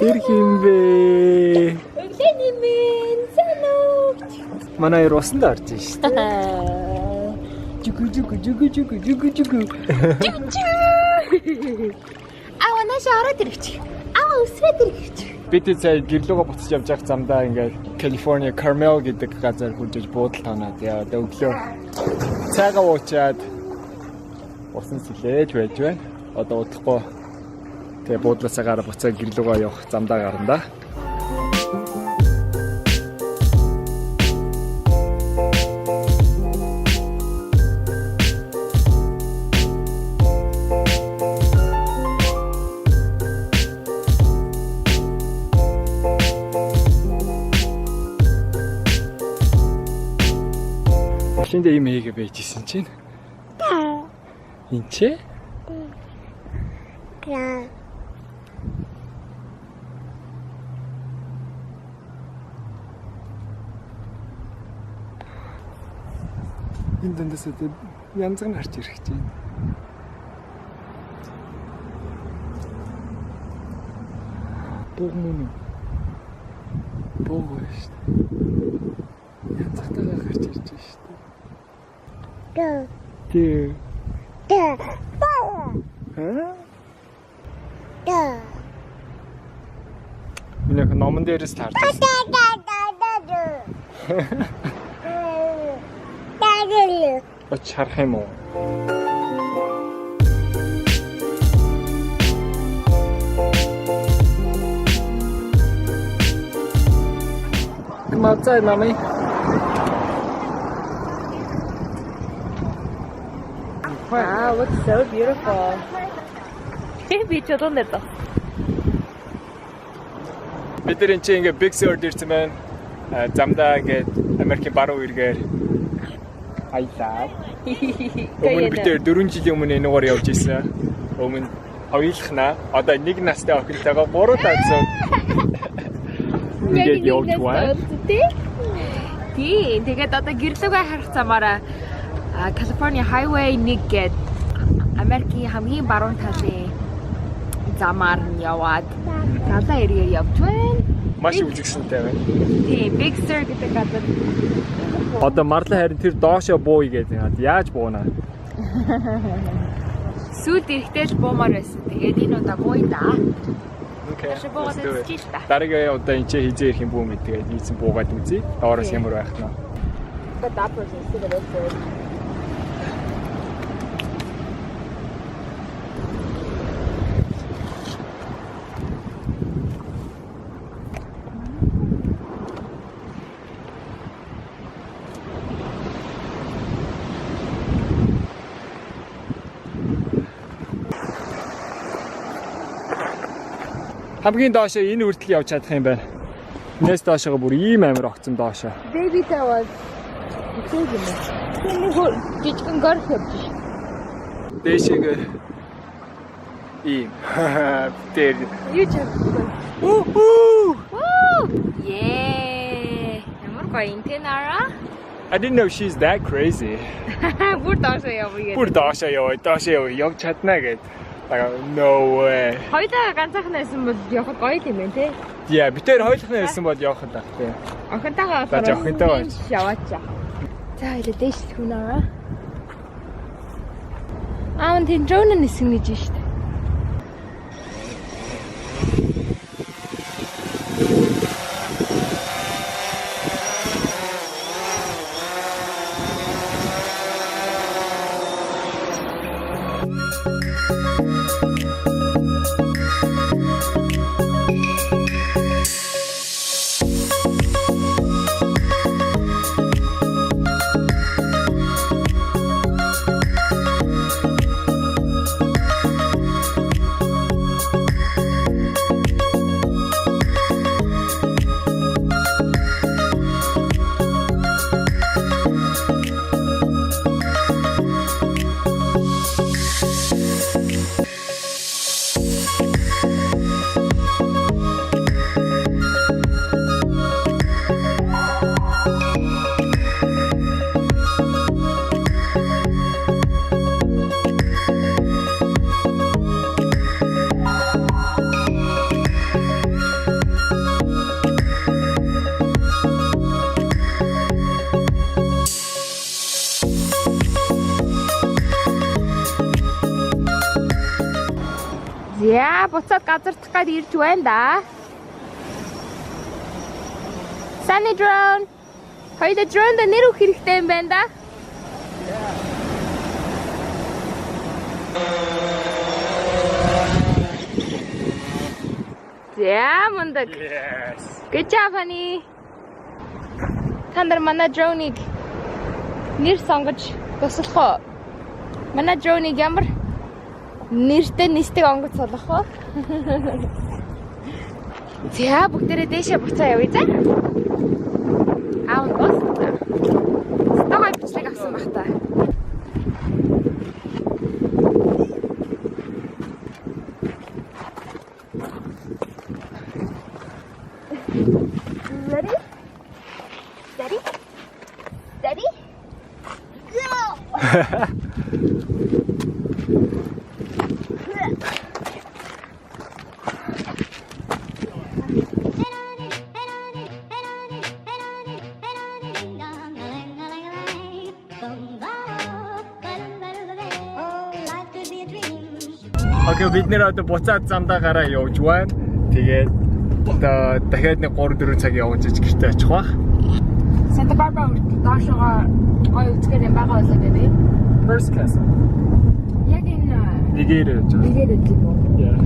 Тэр химбэ? Өглөөний минь санаач. Манай рооснд орж штэ. Жугу. Аа наш ороод ирэх. Аа өсрээд ирэх. Бид сая гэрлүүгээ буцаж явж байгаа замдаа ингээд California Carmel гэдэг газар хүрч буудал танаад яа одоо өглөө цайгаа уучаад усан сэлээж байж байна. Одоо удахгүй тэгээ буудлаасаа гараа буцаад гэрлүүгээ явах замдаа гарна да. Шинэ ийм хийгээ байжсэн чинь. Энд чи? Яа. Энд дэндээс янз бүр харж ирэх чинь. Бог мөн. Бог шүү дээ. Янз бүрээр харж ирж шүү дээ. Тий. Миний номон дээрээс таарч байна. Оч харах юм уу? Мацай намай. Wow, looks so beautiful. Би ч одоо нэрдэ. Бид нар энэ ингээ Big Sur ирсэн байна. Замдаа ингээ Америкийн баруун эргээр аялаа. Өмнө бид 4 жилийн өмнө энэгээр явж ирсэн. Өмнө хоёулахна. Одоо нэг настай охинтойгоо 3 тагсаа. Ингээд явж байна. Тэгээд одоо гэрлүүгээ харах замаараа California Highway 1 гээд Америкийн хамгийн баруун талын замаар нь яваад далайн эргээр явж байна. Маш үзэгсэнтэй байна. Тийм, Big Sur гэдэг газар. Одоо марлаа харин тэр доошоо бууя гэдэг. Яаж буунаа? Сүүлд ирэхдээ л буумаар байсан. Тэгээд энэ удаа бууя да. Окей. Дараагийн удаа энэ хизээ ирэх юм бүү мэд. Тэгээд ийцэн буугаад үзье. Доороос ямар байх нь. Хамгийн доошоо энэ хүртэл явж чадах юм байна. Энэс доошоо бүр ийм амар огцон доошоо. Baby таваад. Тийм үү. Жижигэн горх явж ш. Дэшиг ийм. Тэр. Юу ч. Уу. Yeah. Ямар гоё интенара. I didn't know she's that crazy. Бүр доошоо явъя. Бүр доошоо явъя. Явж чадна гэд. No way. Хоёулаа ганцхан байсан бол явах гоё юм байна те. Яа, бид тэр хоёулахнаа байсан бол явах л байх те. Охинтойгоо яваач. За хоёулаа дэш хүнээ. Тэн дрон нэсэн гэж штэ. За буцаад газардах гээд ирж байна да. Sunny drone. Хоёул drone да нэр өгөх хэрэгтэй юм байна да. За мундаг. Yes. Good job honey. Та нар манай drone-ыг нэр сонгож туслах уу? Манай drone-ыг ямар нэртэй нисдэг онгоц болох уу? За бүгдээрээ дээшээ буцаа явъя за. Онгоц. Стогой бичлэг авсан баг та. Ready? Steady? Steady? Go! Окей, бид нэр одоо буцаад замдаа гараа явж байна. Тэгээд одоо дахиад нэг 3-4 цаг явж иж гэртээ очих бах. Santa Barbara даашгаа гоё үзгээр юм байгаа болоо дээ. First class. Яг энэ Нэгээр явж байна. нэгээр үгүй юу? Yeah.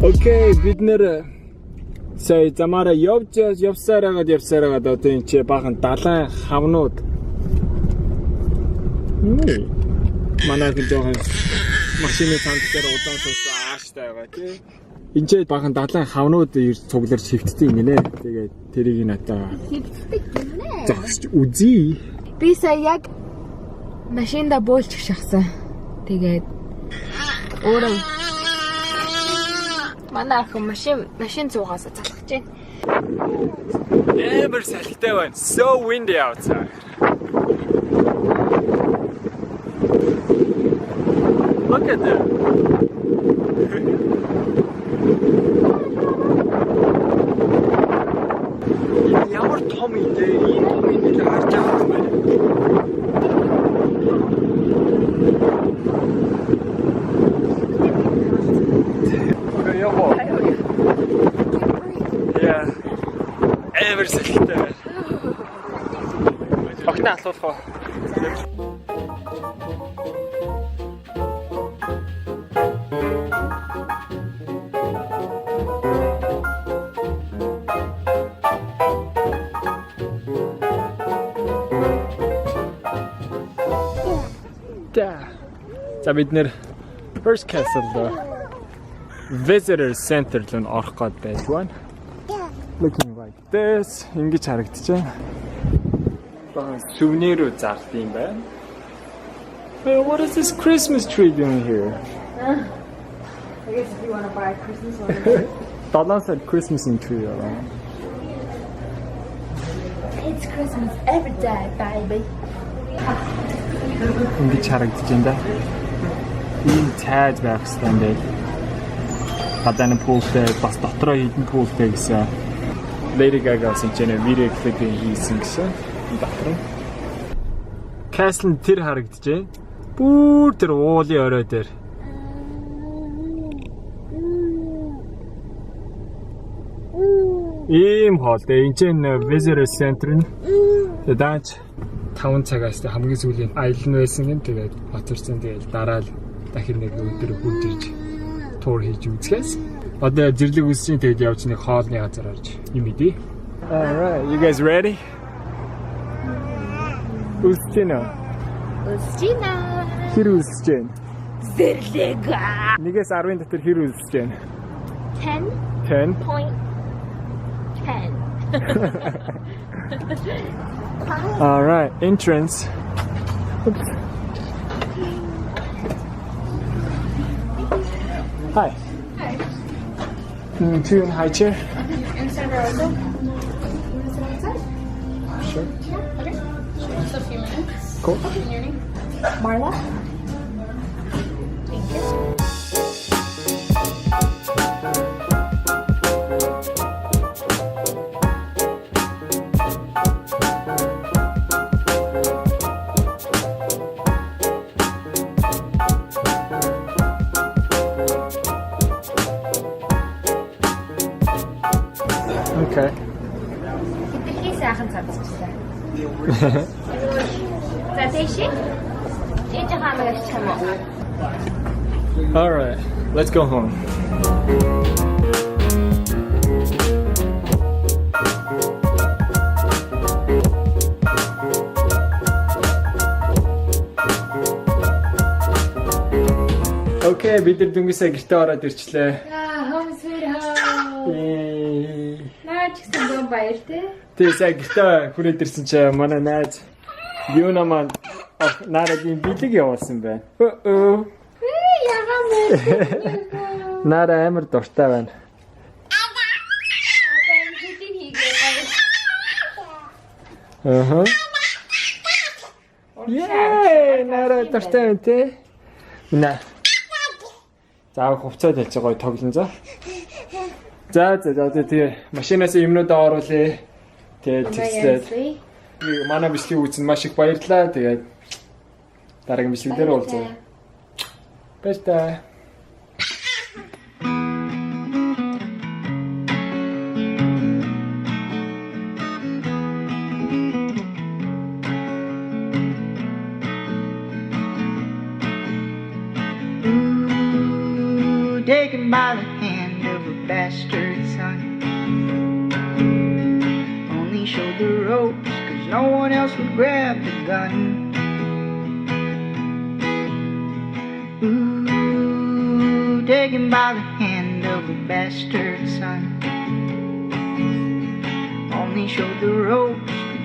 Окей, бид нэр сая замаараа явсараад одоо энэ чи бахан далайн хавнууд. Манай гин жоохон машины танк дээр удаан суусан ааштай байгаа тий. Энд чи бахан далайн хавнууд ирж цугларч хөвтсөн юм нэ. Тэгээд тэрийг нь одоо Хөвтдөг юм нэ. зогсож үзье. Би сая яг машинда бөөлж шахсан. Тэгээд өөрөө манай ах машин цуугаас залхаж байна. Амар салхитай байна. So windy outside. Look at that. Ямар том юм бэ? Энийг харж байгаа юм байна. Yeah. Ever салхитай байна. Огтаа асуулах уу? За бид нэр First Castle Visitor Center руу орох гээд байж байна. Looking like this. Ингэж харагдаж байна. Баа сувенир зарт юм байна. Hey, what is this Christmas tree doing here? I guess if you want to buy a Christmas one. Dollar said Christmas tree around. It's Christmas every day, baby. Ингэж харагдаж байна да. Ийм цайз байх хэрэгтэй юм байна. Гадааны пүүлтэй бас дотроо хідэн пүүлтэй гэсэн. Lady Gaga-сын чэнэ видео клипийг хийсэн гэсэн. Дотор нь. Castle тэр харагдаж байна. Бүр тэр уулын орой дээр. Ийм хоол дээ. Энд чинь visitor center нь. Даанч 5 цагаас хамгийн сүүлийн аялал нь байсан юм. Тэгээд хоцорсон. Тэгээд дараа л дахин нэг өдөр хурж ирж тур хийж үзгээс. Одоо зэрлэг үсчин тэгээд явж нэг хоолны газар орж юм идэ. All right, you guys ready? Үсчинэ. Устина. Хэр үсчэн? Зэрлэг. Нэгээс 10-ын дотор хэр үсчэн? 10. 10. All right, entrance. Oops. Hi. Hi. Two in high chair. Inside or also? You want to sit outside? Sure. Yeah, okay. Just a few minutes. Cool. Can you hear me? Marla? Thank you. Okay. Хитрхи сайхан цацчихлаа. За тийш. Ээж хамаг арчих юм уу? All right, let's go home. Okay, бид нар дүнгийн гэртээ ороод ирчлээ. Home sweet home. Наач гэсэн юм баяр те. Тэгээ сая гэртээ хүрээд ирсэн чинь манай найз Юна маань нарагийн бэлэг явуулсан байна. Яагаад мэ? Нара амар дуртай байна. Аха. Яа, нара дуртай байна те. Наа. За хувцас хэлж гоё тоглон за. За тэгээ машинаас юмнуудаа оруулъя. Тэгээд тэгслээ. Манай бичлэг үзэн маш их баярлалаа. Тэгээд дараагийн бичлэгээр уулзъя. Баярлалаа. Taken by the hand of a bastard son. Only showed the ropes, cause no one else would grab the gun. Ooh, taken by the hand of a bastard son. Only showed the ropes,